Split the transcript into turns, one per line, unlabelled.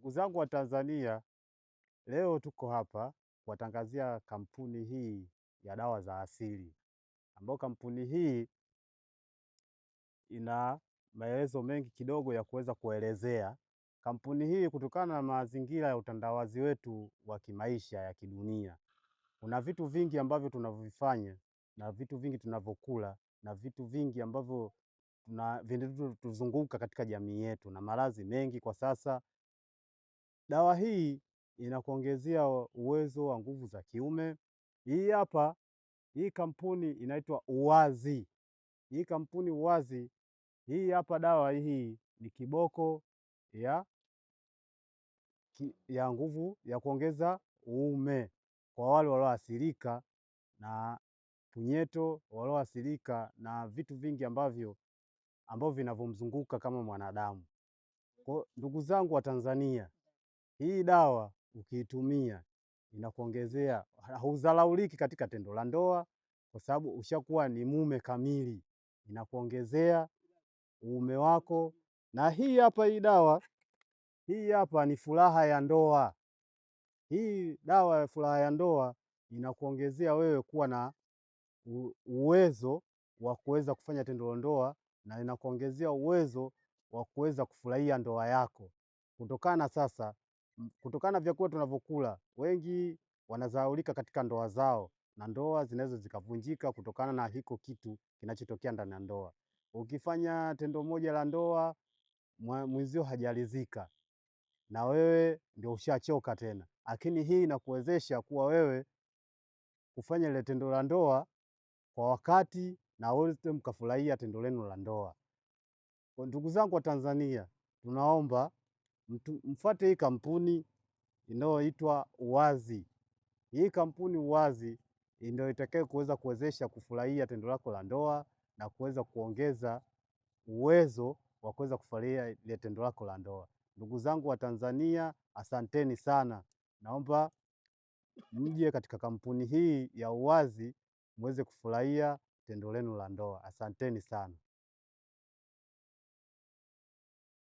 Ndugu zangu wa Tanzania, leo tuko hapa kuwatangazia kampuni hii ya dawa za asili, ambayo kampuni hii ina maelezo mengi kidogo ya kuweza kuelezea. Kampuni hii kutokana na mazingira ya utandawazi wetu wa kimaisha ya kidunia, kuna vitu vingi ambavyo tunavyovifanya na vitu vingi tunavyokula na vitu vingi ambavyo vinatuzunguka katika jamii yetu na maradhi mengi kwa sasa. Dawa hii inakuongezea uwezo wa nguvu za kiume. Hii kampuni inaitwa Uwazi. Hii kampuni Uwazi, hii hapa dawa hii ni kiboko ya nguvu ya kuongeza uume kwa wale walioathirika na punyeto, walioathirika na vitu vingi ambavyo vinavyomzunguka kama mwanadamu. Kwa ndugu zangu wa Tanzania, hii dawa ukiitumia inakuongezea, haudharauliki katika tendo la ndoa kwa sababu ushakuwa ni mume kamili, inakuongezea uume wako. Na hii hapa ni furaha ya ndoa. Hii dawa ya furaha ya ndoa inakuongezea wewe kuwa na uwezo wa kuweza kufanya tendo la ndoa na inakuongezea uwezo wa kuweza kufurahia ndoa yako. Kutokana na vyakula tunavyokula, wengi wanadharaulika katika ndoa zao na ndoa zinaweza zikavunjika kutokana na hiko kitu kinachotokea ndani ya ndoa. Ukifanya tendo moja la ndoa, mwenzio hajaridhika na wewe ndio ushachoka tena, lakini hii inakuwezesha kuwa wewe kufanya ile tendo la ndoa kwa wakati na wote mkafurahia tendo lenu la ndoa. Kwa ndugu zangu wa Tanzania, tunaomba mfuate hii kampuni inayoitwa Uwazi. Hii kampuni Uwazi ndio itakayo kuweza kuwezesha kufurahia tendo lako la ndoa na kuweza kuongeza uwezo wa kuweza kufurahia ile tendo lako la ndoa. Ndugu zangu wa Tanzania, asanteni sana. Naomba mje katika kampuni hii ya Uwazi muweze kufurahia tendo lenu la ndoa. Asanteni sana.